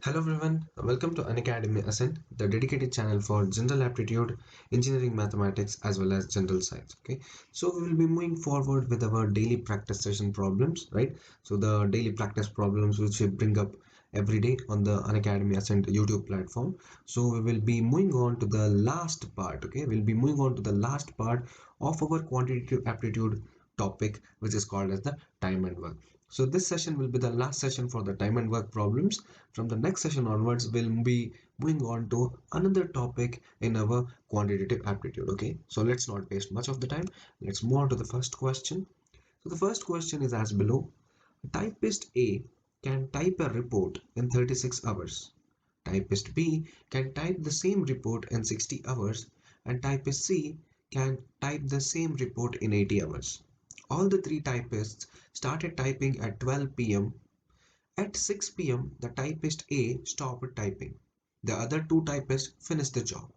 Hello everyone, welcome to Unacademy Ascent, the dedicated channel for general aptitude, engineering mathematics as well as general science. Okay, so we will be moving forward with our daily practice session problems, right? So the daily practice problems which we bring up every day on the Unacademy Ascent YouTube platform. So we will be moving on to the last part. Okay, we'll be moving on to the last part of our quantitative aptitude topic, which is called as the time and work. So this session will be the last session for the time and work problems. From the next session onwards, we'll be moving on to another topic in our quantitative aptitude. Okay, so let's not waste much of the time. Let's move on to the first question. So the first question is as below. Typist A can type a report in 36 hours. Typist B can type the same report in 60 hours, and typist C can type the same report in 80 hours. All the three typists started typing at 12 p.m. At 6 p.m., the typist A stopped typing. The other two typists finished the job.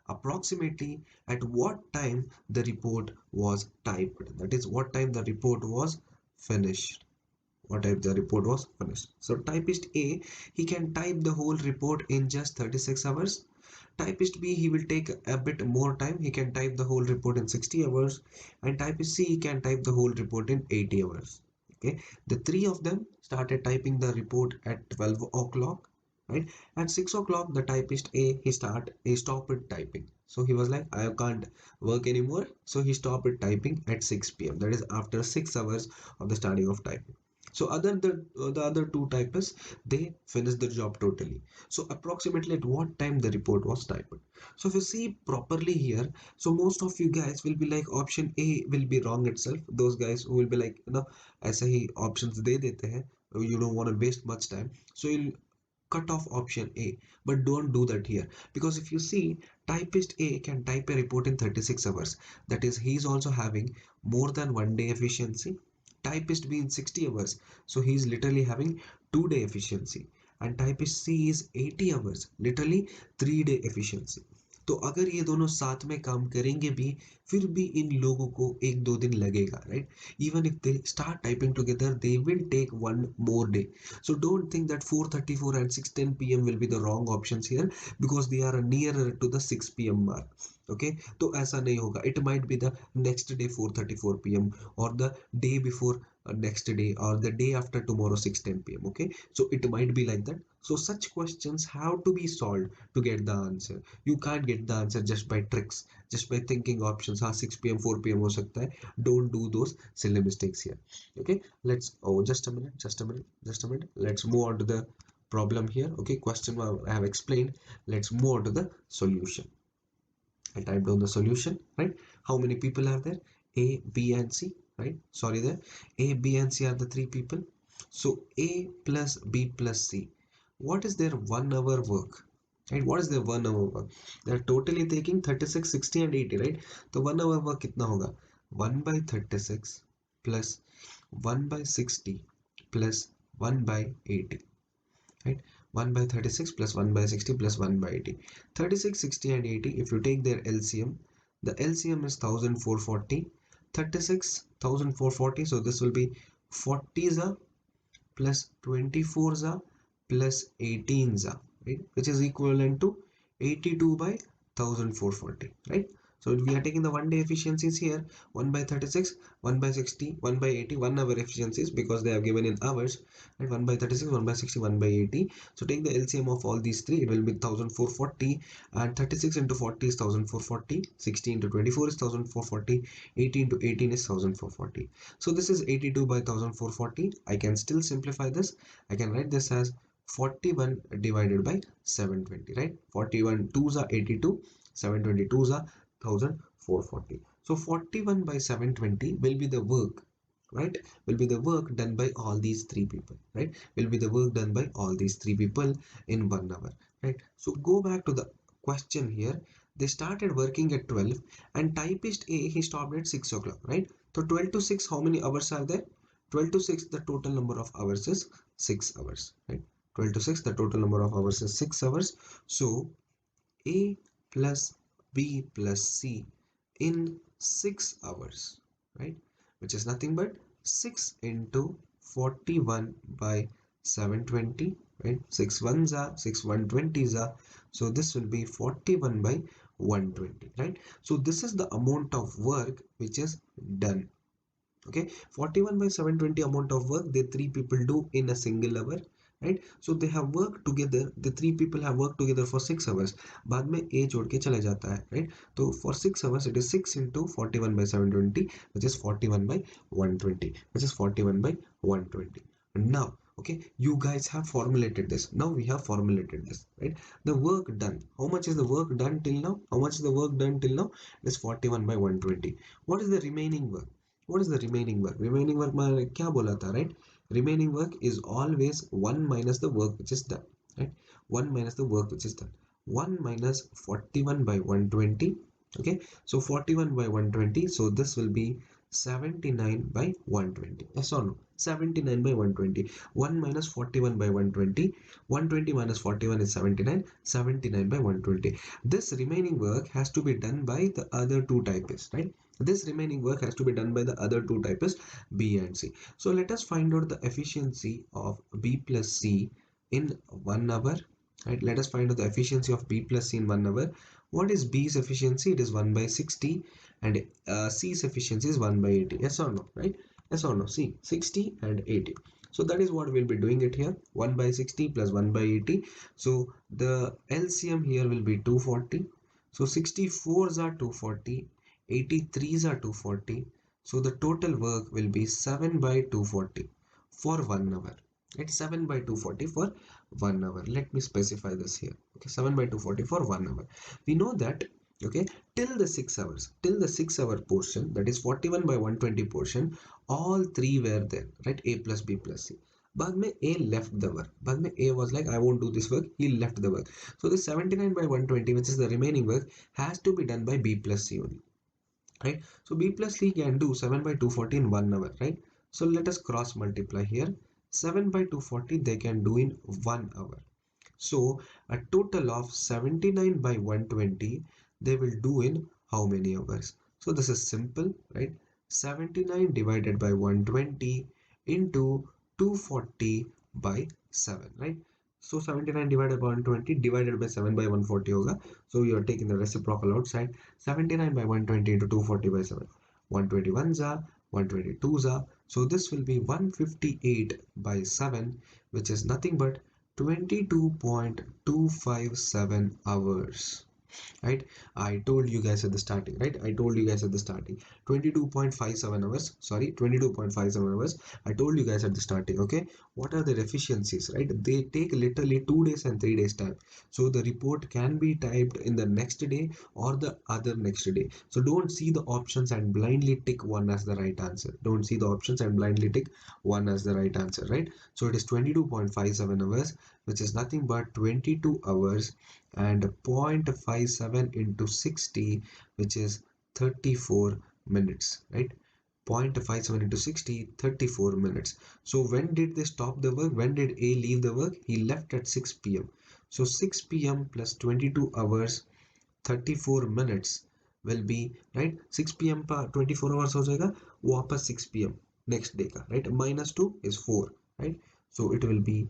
Approximately at what time the report was typed? That is, what time the report was finished. What time the report was finished. So typist A, he can type the whole report in just 36 hours. Typist B, he will take a bit more time. He can type the whole report in 60 hours. And typist C, he can type the whole report in 80 hours. Okay, the three of them started typing the report at 12 o'clock, right? At 6 o'clock, the typist A, he stopped typing. So he was like, I can't work anymore. So he stopped typing at 6 p.m. That is after 6 hours of the starting of typing. So the other two typists, they finished the job totally. So approximately at what time the report was typed. So if you see properly here, so most of you guys will be like option A will be wrong itself. Those guys who will be like, ऐसे ही options दे देते हैं, you don't want to waste much time, so you'll cut off option A. But don't do that here, because if you see, typist A can type a report in 36 hours. That is, he is also having more than 1 day efficiency. Typist B in 60 hours, so he is literally having 2 day efficiency. And typist C is 80 hours, literally 3 day efficiency. तो अगर ये दोनों साथ में काम करेंगे भी, फिर भी इन लोगों को एक दो दिन लगेगा, right? Even if they start typing together, they will take 1 more day. So don't think that 4:34 and 6:10 p.m. will be the wrong options here, because they are nearer to the 6 p.m. mark. Okay, तो ऐसा नहीं होगा. It might be the next day 4:34 p.m. or the day before next day, or the day after tomorrow 6:10 p.m. Okay, so it might be like that. So such questions have to be solved to get the answer. You can't get the answer just by tricks, just by thinking options. हाँ 6 p.m. 4 p.m. हो सकता है. Don't do those silly mistakes here. Okay, let's, oh, just a minute, let's move on to the problem here. Okay, question I have explained. Let's move on to the solution. I typed down the solution, right? How many people are there? A, B, and C, right? Sorry, there. A, B, and C are the three people. So A plus B plus C. What is their 1 hour work? Right? What is their 1 hour work? They are totally taking 36, 60, and 80, right? So 1 hour work कितना होगा? 1 by 36 plus 1 by 60 plus 1 by 80, right? 1 by 36 plus 1 by 60 plus 1 by 80. 36, 60, and 80, if you take their LCM, the LCM is 1440. 36, 1440, so this will be 40 za plus 24 za plus 18 za, right? Which is equivalent to 82 by 1440, right? So we are taking the 1 day efficiencies here, 1 by 36, 1 by 60, 1 by 80, 1 hour efficiencies, because they are given in hours, right? 1 by 36, 1 by 60, 1 by 80. So take the LCM of all these three, it will be 1440, and 36 into 40 is 1440, 60 into 24 is 1440, 80 into 18 is 1440. So this is 82 by 1440. I can still simplify this. I can write this as 41 divided by 720, right? 41 2s are 82, 722s are 1440. So 41 by 720 will be the work, right? Will be the work done by all these three people, right? Will be the work done by all these three people in 1 hour, right? So go back to the question here. They started working at 12, and typist A, he stopped at 6 o'clock, right? So 12 to 6, how many hours are there? 12 to 6, the total number of hours is 6 hours, right? 12 to 6, the total number of hours is 6 hours. So A plus B plus C in 6 hours, right? Which is nothing but 6 into 41 by 720 right? 6 ones are 6 120s are, so this will be 41 by 120, right? So this is the amount of work which is done. Okay, 41 by 720 amount of work the three people do in a single hour, right? So they have worked together, the three people have worked together for 6 hours. बाद में a जोड़ के चला जाता है, right? तो for 6 hours it is 6 into 41 by 720, which is 41 by 120, which is 41 by 120. And now, okay, you guys have formulated this. Now we have formulated this, right? The work done, how much is the work done till now? How much is the work done till now? It is 41 by 120. What is the remaining work? What is the remaining work? Remaining work में क्या बोला था, right? Remaining work is always 1 minus the work which is done, right? 1 minus the work which is done. 1 minus 41 by 120. Okay, so 41 by 120, so this will be 79 by 120. Yes or no? 79 by 120. 1 minus 41 by 120. 120 minus 41 is 79. 79 by 120. This remaining work has to be done by the other two typists, right? This remaining work has to be done by the other two typists, B and C. So let us find out the efficiency of B plus C in 1 hour. Right? Let us find out the efficiency of B plus C in 1 hour. What is B's efficiency? It is 1 by 60, and C's efficiency is 1 by 80. Yes or no? Right? Yes or no? See, 60 and 80. So that is what we'll be doing it here. 1 by 60 plus 1 by 80. So the LCM here will be 240. So 64s are 240. 83s are 240. So the total work will be 7 by 240 for 1 hour. It's 7 by 240 for 1 hour. Let me specify this here. Okay, 7 by 240 for 1 hour. We know that, okay, till the 6 hours, till the 6 hour portion, that is 41 by 120 portion, all three were there, right? A plus B plus C. बाद में A left the work. बाद में A was like, I won't do this work. He left the work. So the 79 by 120, which is the remaining work, has to be done by B plus C only, right? So B plus C can do 7 by 240 in 1 hour, right? So let us cross multiply here. 7 by 240 they can do in 1 hour. So a total of 79 by 120 they will do in how many hours? So this is simple, right? 79 divided by 120 into 240 by 7, right? So 79 divided by 120 divided by 7 by 140 hoga. So you are taking the reciprocal outside. 79 by 120 into 240 by 7. 121 za, 122 za. So this will be 158 by 7, which is nothing but 22.257 hours, right? I told you guys at the starting, right? I told you guys at the starting 22.57 hours, sorry, 22.57 hours. I told you guys at the starting. Okay, what are their efficiencies, right? They take literally 2 days and 3 days time, so the report can be typed in the next day or the other next day. So don't see the options and blindly tick one as the right answer. Don't see the options and blindly tick one as the right answer, right? So it is 22.57 hours, which is nothing but 22 hours and 0.57 into 60, which is 34 minutes, right? 0.57 into 60, 34 minutes. So when did they stop the work? When did A leave the work? He left at 6 p.m. So 6 p.m. plus 22 hours 34 minutes will be, right? 6 p.m. पर 24 hours हो जाएगा, वापस 6 p.m. next day का, right? -2 is 4, right? So it will be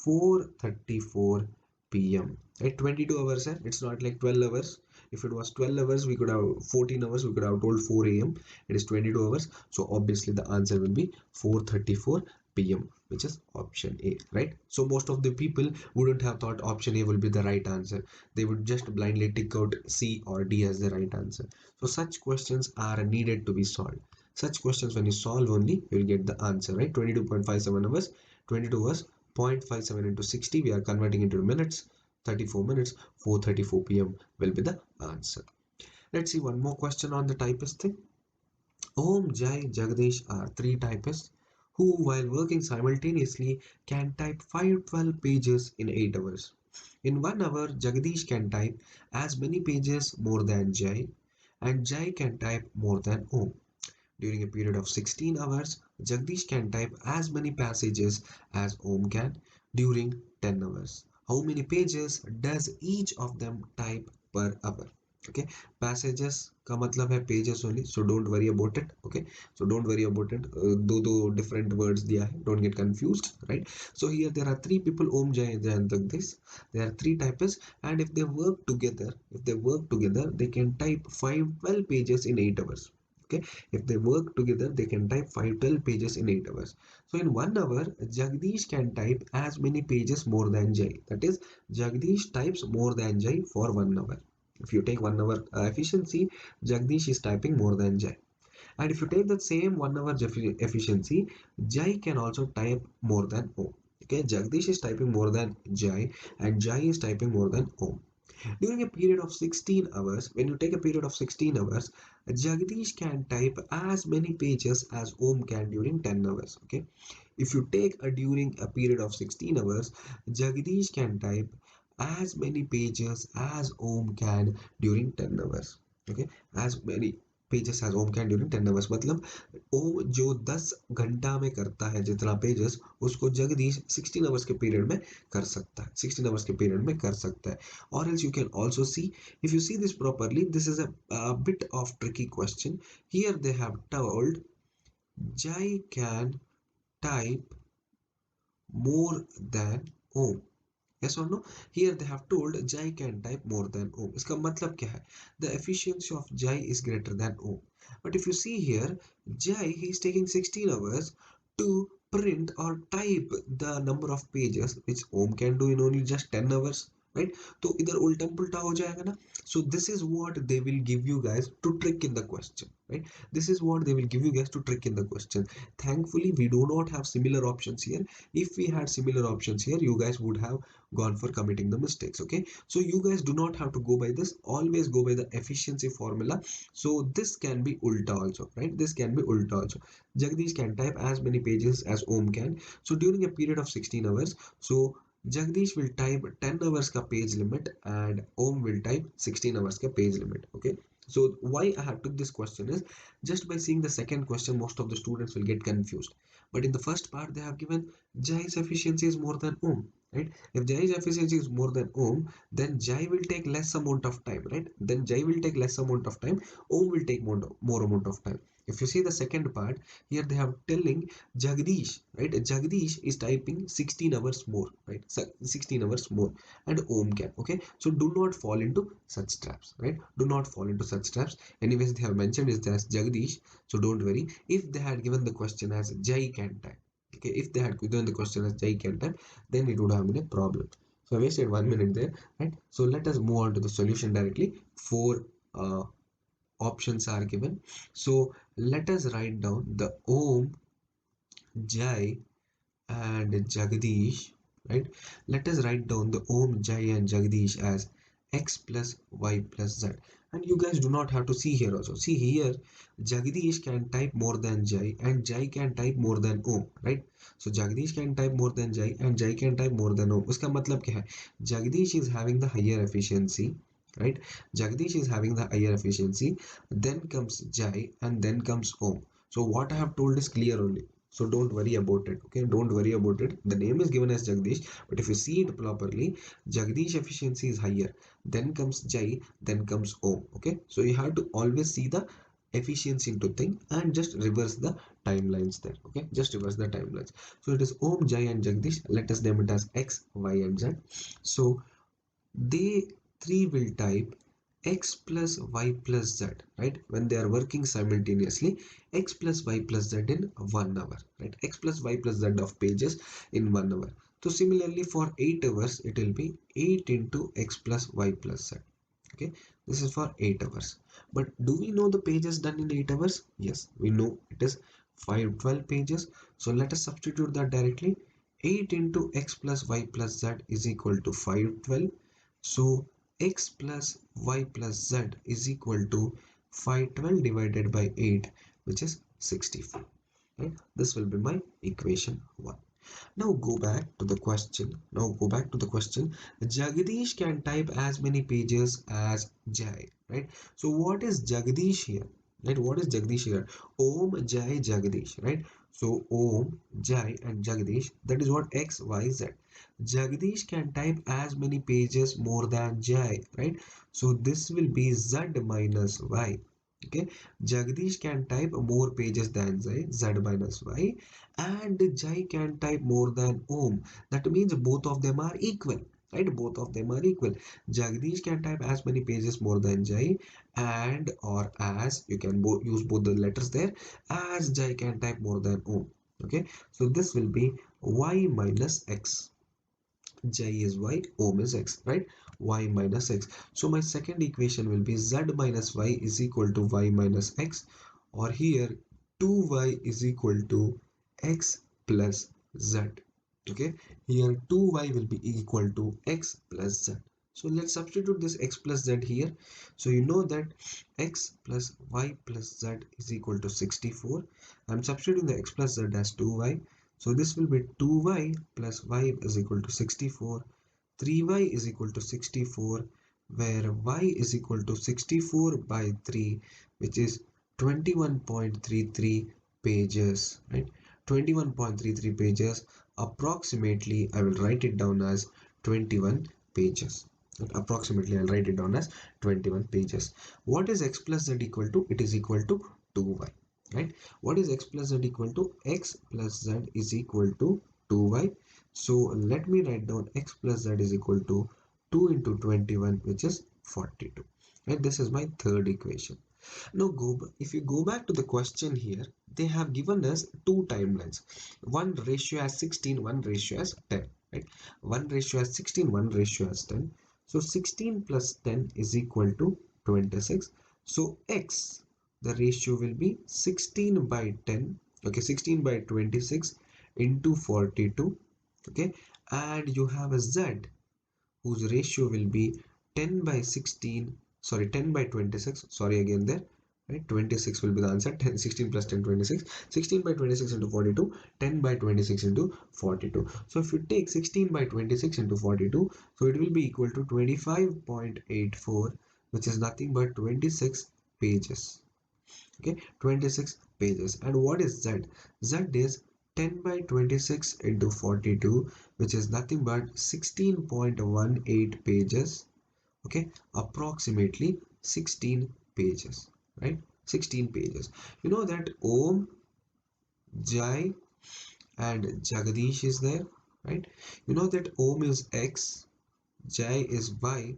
4:34 p.m. right? 22 hours hai. It's not like 12 hours. If it was 12 hours, we could have 14 hours, we could have told 4 a.m. It is 22 hours. So obviously the answer will be 4:34 p.m., which is option A, right? So most of the people wouldn't have thought option A will be the right answer. They would just blindly tick out C or D as the right answer. So such questions are needed to be solved. Such questions, when you solve only, you will get the answer, right? 22.57 hours, 22 hours, 0.57 into 60, we are converting into minutes, 34 minutes, 4:34 p.m. will be the answer. Let's see one more question on the typist thing. Om, Jai, Jagdish are three typists who, while working simultaneously, can type 512 pages in 8 hours. In 1 hour, Jagdish can type as many pages more than Jai, and Jai can type more than Om. During a period of 16 hours, Jagdish can type as many passages as Om can during 10 hours. How many pages does each of them type per hour? Okay, passages का मतलब है pages only, so don't worry about it. Okay, so don't worry about it. दो different words दिया है, don't get confused, right? So here there are three people, Om, Jay, and Jagdish. There are three types, and if they work together, they can type 512 pages in 8 hours. Okay, if they work together, they can type 512 pages in 8 hours. So in 1 hour, Jagdish can type as many pages more than Jay. That is, Jagdish types more than Jay for 1 hour. If you take 1 hour efficiency, Jagdish is typing more than Jai. And if you take that same 1 hour efficiency, Jai can also type more than Om. Okay, Jagdish is typing more than Jai, and Jai is typing more than Om. During a period of 16 hours, when you take a period of 16 hours, Jagdish can type as many pages as Om can during 10 hours. Okay, if you take a during a period of 16 hours, Jagdish can type as many pages as Om can during 10 hours. Okay, as many pages as Om can during 10 hours. मतलब ओम जो 10 घंटा में करता है जितना pages, उसको Jagdish 16 hours के period में कर सकता है, 16 आवर्स के पीरियड में कर सकता है. Or else you can also see, if you see this properly, this is a bit of tricky question. Here they have told Jai can type more than Om. Yes or no? Here they have told Jai can type more than Om. इसका मतलब क्या है? The efficiency of Jai is greater than Om. But if you see here, Jai, he is taking 16 hours to print or type the number of pages which Om can do in only just 10 hours. Right? तो इधर उल्टा पुल्टा हो जाएगा ना. So this is what they will give you guys to trick in the question. Right? This is what they will give you guys to trick in the question. Thankfully, we do not have similar options here. If we had similar options here, you guys would have gone for committing the mistakes. Okay, so you guys do not have to go by this, always go by the efficiency formula. So this can be ulta also, right? This can be ulta also. Jagdish can type as many pages as Om can. So during a period of 16 hours, so Jagdish will type 10 hours ka page limit and Om will type 16 hours ka page limit. Okay, so why I have took this question is, just by seeing the second question, most of the students will get confused. But in the first part, they have given Jai's efficiency is more than Om, right? If Jai's efficiency is more than Om, then Jai will take less amount of time, right? Then Jai will take less amount of time, Om will take more amount of time. If you see the second part, here they have telling Jagdish, right? Jagdish is typing 16 hours more, right? So 16 hours more, and Om can, okay? So do not fall into such traps, right? Do not fall into such traps. Anyways, they have mentioned is as Jagdish, so don't worry. If they had given the question as Jai can type, okay, if they had given the question as Jai can type, then it would have been a problem. So I wasted 1 minute there, right? So let us move on to the solution directly. Four options are given. So let us write down the Om, Jai, and Jagdish, right? Let us write down the Om, Jai, and Jagdish as x plus y plus z. And you guys do not have to see here also. See here, Jagdish can type more than Jai, and Jai can type more than Om, right? So Jagdish can type more than Jai, and Jai can type more than Om. उसका मतलब क्या है? Jagdish is having the higher efficiency, right? Jagdish is having the higher efficiency. Then comes Jai, and then comes Om. So what I have told is clear only. So don't worry about it. Okay, don't worry about it. The name is given as Jagdish, but if you see it properly, Jagdish efficiency is higher. Then comes Jai, then comes Om. Okay, so you have to always see the efficiency into thing and just reverse the timelines there. Okay, just reverse the timelines. So it is Om, Jai, and Jagdish. Let us name it as X, Y, and Z. So they three will type x plus y plus z, right? When they are working simultaneously, x plus y plus z in 1 hour, right? X plus y plus z of pages in 1 hour. So similarly for 8 hours, it will be 8 into x plus y plus z. Okay, this is for 8 hours. But do we know the pages done in 8 hours? Yes, we know it is 512 pages. So let us substitute that directly. 8 into x plus y plus z is equal to 512. So x plus y plus z is equal to 512 divided by 8, which is 64. Right? This will be my equation 1. Now go back to the question. Jagdish can type as many pages as Jai. Right? So what is Jagdish here? Right? What is Jagdish here? Om Jai Jagdish. Right? So Om, Jai and Jagdish, that is what X, Y, Z. Jagdish can type as many pages more than Jai, right? So this will be Z minus Y. Okay, Jagdish can type more pages than Jai, Z minus Y, and Jai can type more than Om. That means both of them are equal, right? Both of them are equal. Jagdish can type as many pages more than Jai, and or as you can use both the letters there, as Jai can type more than Om. Okay, so this will be Y minus X. J is Y, Om is X, right? Y minus X. So my second equation will be Z minus Y is equal to Y minus X, or here 2Y is equal to X plus Z. Okay, here 2Y will be equal to X plus Z. So let's substitute this X plus Z here. So you know that X plus Y plus Z is equal to 64. I'm substituting the X plus Z as 2Y. So this will be 2y plus y is equal to 64. 3y is equal to 64, where y is equal to 64 by 3, which is 21.33 pages, right? 21.33 pages. Approximately, I will write it down as 21 pages. Approximately, I'll write it down as 21 pages. What is x plus z equal to? It is equal to 2y, right? What is x plus z equal to? X plus z is equal to 2y. So let me write down x plus z is equal to 2 into 21, which is 42. Right? This is my third equation. Now if you go back to the question here, they have given us two timelines. One ratio as 16, one ratio as 10. Right? One ratio as 16, one ratio as 10. So 16 plus 10 is equal to 26. So x, the ratio will be 16 by 10. Okay, 16 by 26 into 42. Okay, and you have a z whose ratio will be 10 by 16, sorry, 10 by 26, sorry again there, right? 26 will be the answer. 10, 16 plus 10, 26. 16 by 26 into 42, 10 by 26 into 42. So if you take 16 by 26 into 42, so it will be equal to 25.84, which is nothing but 26 pages. Okay, 26 pages. And what is z? Z is 10 by 26 into 42, which is nothing but 16.18 pages. Okay, approximately 16 pages, right? 16 pages. You know that Om, Jai and Jagadish is there, right? You know that Om is X, Jai is Y,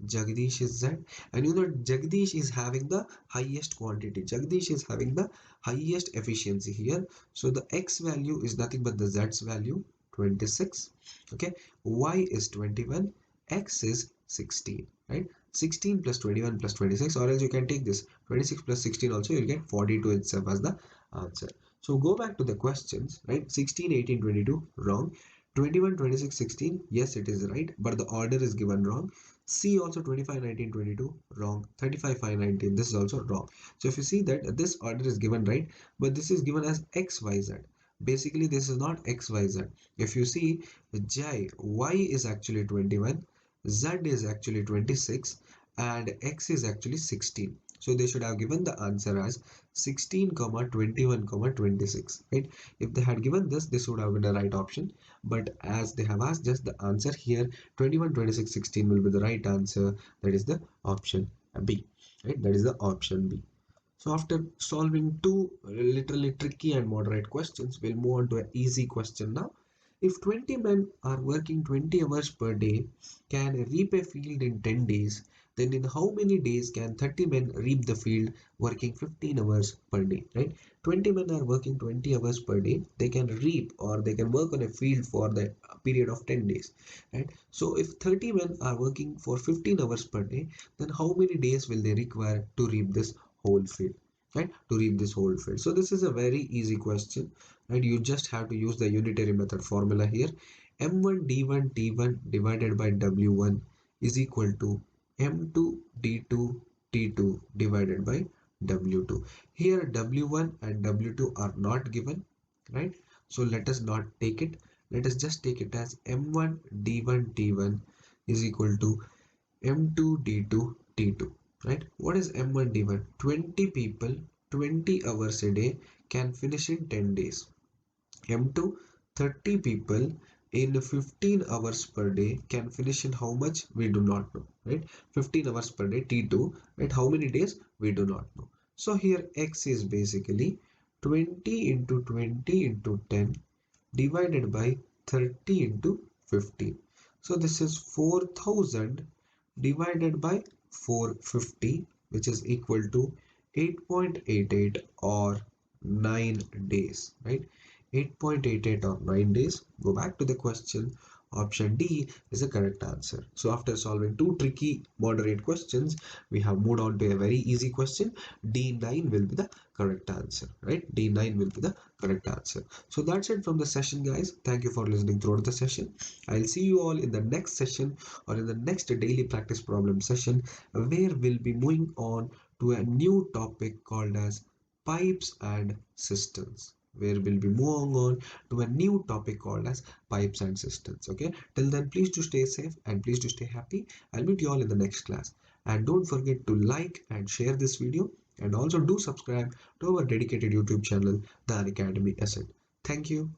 Jagdish is Z, and you know Jagdish is having the highest quantity. Jagdish is having the highest efficiency here. So the X value is nothing but the Z's value, 26. Okay, Y is 21, X is 16, right? 16 plus 21 plus 26, or else you can take this 26 plus 16 also, you'll get 42 itself as the answer. So go back to the questions, right? 16, 18, 22, wrong. 21, 26, 16, yes, it is right, but the order is given wrong. C also 25, 19, 22, wrong. 35, 5, 19, this is also wrong. So if you see that this order is given right, but this is given as X, Y, Z. Basically, this is not X, Y, Z. If you see, J, Y is actually 21, Z is actually 26, and X is actually 16. So they should have given the answer as 16, 21, 26, right? If they had given this would have been the right option. But as they have asked us the answer here, 21, 26, 16 will be the right answer. That is the option B, right? That is the option B. So after solving two literally tricky and moderate questions, we'll move on to an easy question now. If 20 men are working 20 hours per day, can reap a field in 10 days, then in how many days can 30 men reap the field working 15 hours per day, right? 20 men are working 20 hours per day, they can reap or they can work on a field for the period of 10 days, right? So if 30 men are working for 15 hours per day, then how many days will they require to reap this whole field? Right, to reap this whole field. So this is a very easy question, right? You just have to use the unitary method formula here. M1 D1 T1 divided by W1 is equal to M2 D2 T2 divided by W2. Here W1 and W2 are not given, right? So let us not take it. Let us just take it as M1 D1 T1 is equal to M2 D2 T2, right? What is M1 D1? 20 people, 20 hours a day can finish in 10 days. M2, 30 people in 15 hours per day can finish in how much? We do not know, right? 15 hours per day, T2, right? How many days? We do not know. So here X is basically 20 into 20 into 10 divided by 30 into 15. So this is 4000 divided by 450, which is equal to 8.88 or 9 days, right? 8.88 or 9 days. Go back to the question. Option D is the correct answer. So after solving two tricky moderate questions, we have moved on to a very easy question. D9 will be the correct answer, right? D9 will be the correct answer. So that's it from the session, guys. Thank you for listening throughout the session. I'll see you all in the next session or in the next daily practice problem session, where we'll be moving on to a new topic called as pipes and cisterns, where we'll be moving on to a new topic called as pipes and cisterns. Okay, till then, please do stay safe and please do stay happy. I'll meet you all in the next class, and don't forget to like and share this video, and also do subscribe to our dedicated YouTube channel, the Unacademy Ascent. Thank you.